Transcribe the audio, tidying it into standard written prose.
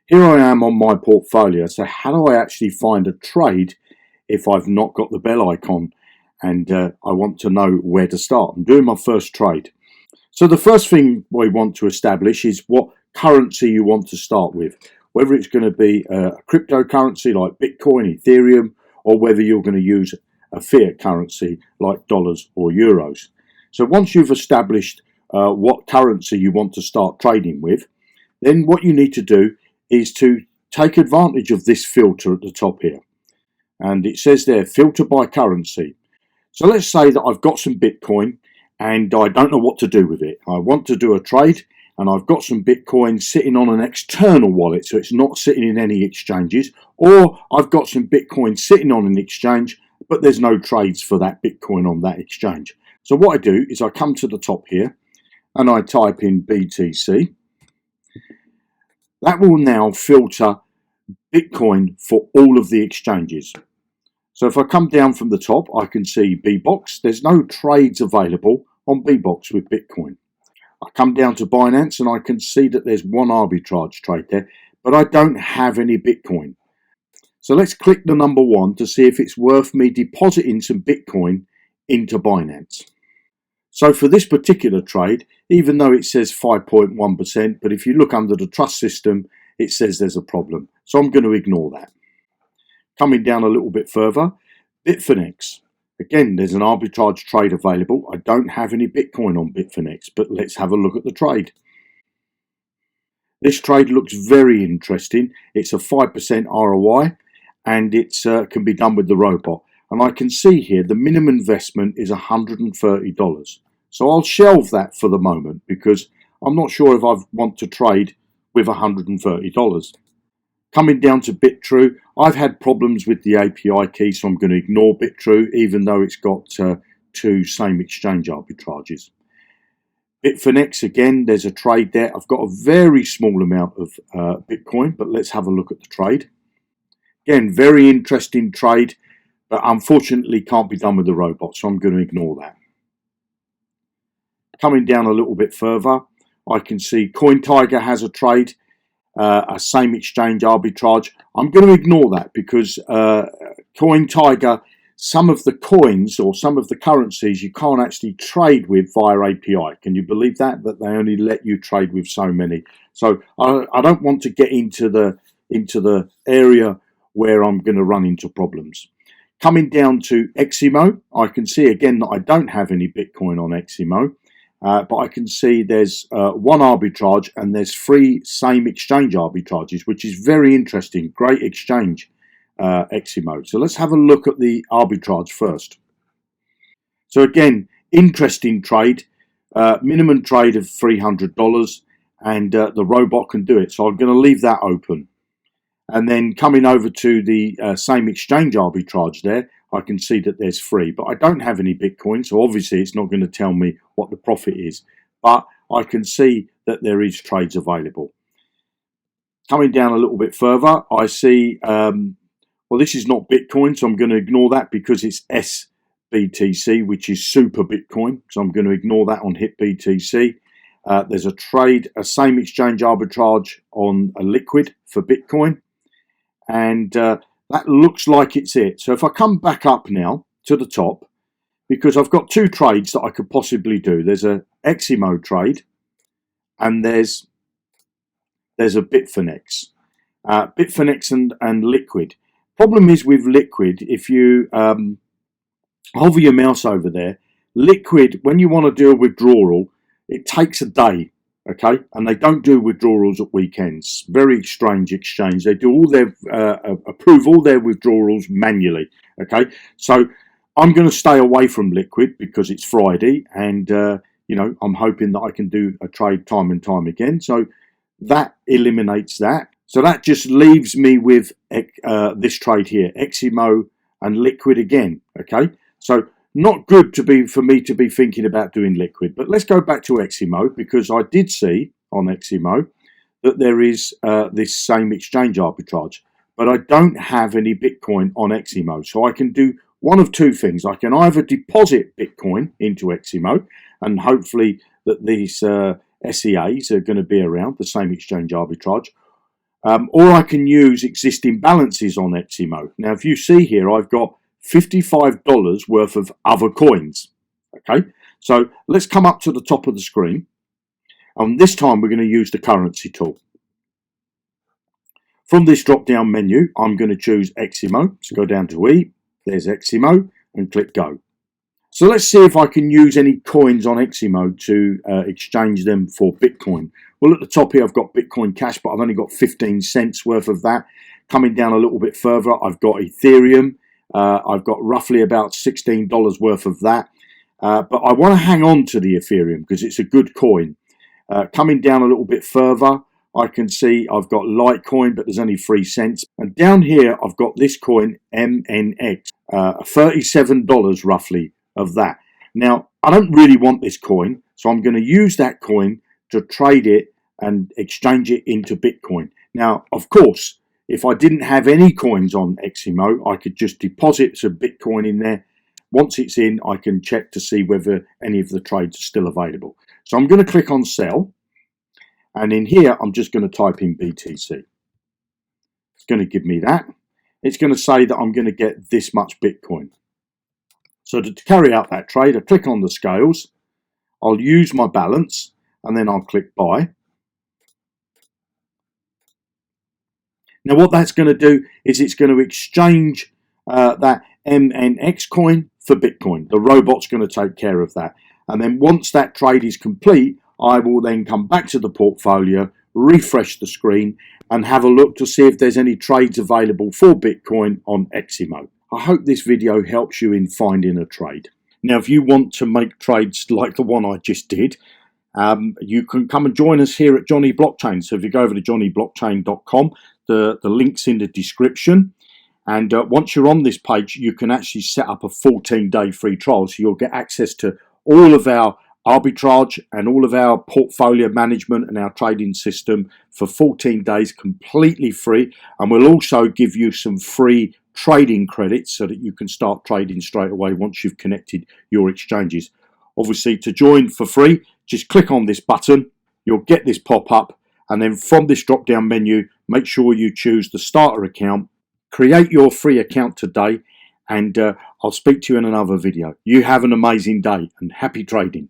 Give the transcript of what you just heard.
Here I am on my portfolio. So how do I actually find a trade if I've not got the bell icon and I want to know where to start? I'm doing my first trade. So the first thing we want to establish is what currency you want to start with, whether it's going to be a cryptocurrency like Bitcoin, Ethereum, or whether you're going to use a fiat currency like dollars or euros. So once you've established what currency you want to start trading with, then what you need to do is to take advantage of this filter at the top here. And it says there, filter by currency. So let's say that I've got some Bitcoin and I don't know what to do with it. I want to do a trade and I've got some Bitcoin sitting on an external wallet, so it's not sitting in any exchanges, or I've got some Bitcoin sitting on an exchange, but there's no trades for that Bitcoin on that exchange. So what I do is I come to the top here and I type in BTC. That will now filter Bitcoin for all of the exchanges. So if I come down from the top, I can see BBox. There's no trades available on BBox with Bitcoin. I come down to Binance and I can see that there's one arbitrage trade there, but I don't have any Bitcoin. So let's click the number 1 to see if it's worth me depositing some Bitcoin into Binance. So for this particular trade, even though it says 5.1%, but if you look under the trust system, it says there's a problem. So I'm going to ignore that. Coming down a little bit further, Bitfinex. Again, there's an arbitrage trade available. I don't have any Bitcoin on Bitfinex, but let's have a look at the trade. This trade looks very interesting. It's a 5% ROI and it can be done with the robot. And I can see here the minimum investment is $130. So I'll shelve that for the moment because I'm not sure if I want to trade with $130. Coming down to BitTrue, I've had problems with the API key, so I'm going to ignore BitTrue, even though it's got 2 same exchange arbitrages. Bitfinex, again, there's a trade there. I've got a very small amount of Bitcoin, but let's have a look at the trade. Again, very interesting trade, but unfortunately can't be done with the robot, so I'm going to ignore that. Coming down a little bit further, I can see CoinTiger has a trade, a same exchange arbitrage. I'm going to ignore that because CoinTiger, some of the coins or some of the currencies you can't actually trade with via API. Can you believe that? That they only let you trade with so many. So I don't want to get into the area where I'm going to run into problems. Coming down to Eximo, I can see again that I don't have any Bitcoin on Eximo. But I can see there's 1 arbitrage and there's 3 same exchange arbitrages, which is very interesting. Great exchange, Eximo. So let's have a look at the arbitrage first. So again, interesting trade, minimum trade of $300 and the robot can do it. So I'm going to leave that open. And then coming over to the same exchange arbitrage there, I can see that there's 3, but I don't have any Bitcoin, so obviously it's not going to tell me what the profit is, but I can see that there is trades available. Coming down a little bit further, I see, well, this is not Bitcoin, so I'm going to ignore that because it's SBTC, which is Super Bitcoin, so I'm going to ignore that on HitBTC. There's a trade, a same exchange arbitrage on a Liquid for Bitcoin, and that looks like it's it. So if I come back up now to the top, because I've got 2 trades that I could possibly do. There's a Eximo trade and there's a Bitfinex. Bitfinex and Liquid. Problem is with Liquid, if you hover your mouse over there, Liquid, when you want to do a withdrawal, it takes a day. Okay, and they don't do withdrawals at weekends. Very strange exchange. They do all their approve all their withdrawals manually. Okay, so I'm going to stay away from Liquid because it's Friday, and you know, I'm hoping that I can do a trade time and time again. So that eliminates that. So that just leaves me with this trade here, Eximo and Liquid again. Okay, so not good for me to be thinking about doing Liquid. But let's go back to Eximo because I did see on Eximo that there is this same exchange arbitrage. But I don't have any Bitcoin on Eximo. So I can do one of 2 things. I can either deposit Bitcoin into Eximo and hopefully that these SEAs are going to be around, the same exchange arbitrage, or I can use existing balances on Eximo. Now, if you see here, I've got $55 worth of other coins. Okay, so let's come up to the top of the screen. And this time we're going to use the currency tool. From this drop down menu, I'm going to choose Eximo. So go down to E, there's Eximo, and click go. So let's see if I can use any coins on Eximo to exchange them for Bitcoin. Well, at the top here, I've got Bitcoin Cash, but I've only got 15 cents worth of that. Coming down a little bit further, I've got Ethereum. I've got roughly about $16 worth of that. But I want to hang on to the Ethereum because it's a good coin. Coming down a little bit further, I can see I've got Litecoin, but there's only 3 cents. And down here, I've got this coin, MNX, $37 roughly of that. Now, I don't really want this coin, so I'm going to use that coin to trade it and exchange it into Bitcoin. Now, of course, if I didn't have any coins on Eximo, I could just deposit some Bitcoin in there. Once it's in, I can check to see whether any of the trades are still available. So I'm going to click on sell. And in here, I'm just going to type in BTC. It's going to give me that. It's going to say that I'm going to get this much Bitcoin. So to carry out that trade, I click on the scales. I'll use my balance and then I'll click buy. Now what that's going to do is it's going to exchange that MNX coin for Bitcoin. The robot's going to take care of that. And then once that trade is complete, I will then come back to the portfolio, refresh the screen and have a look to see if there's any trades available for Bitcoin on Eximo. I hope this video helps you in finding a trade. Now, if you want to make trades like the one I just did, you can come and join us here at Jonny Blockchain. So if you go over to jonnyblockchain.com, the link's in the description. And once you're on this page, you can actually set up a 14-day free trial. So you'll get access to all of our arbitrage and all of our portfolio management and our trading system for 14 days completely free. And we'll also give you some free trading credits so that you can start trading straight away once you've connected your exchanges. Obviously, to join for free, just click on this button. You'll get this pop up, and then from this drop down menu, make sure you choose the starter account. Create your free account today, and I'll speak to you in another video. You have an amazing day and happy trading.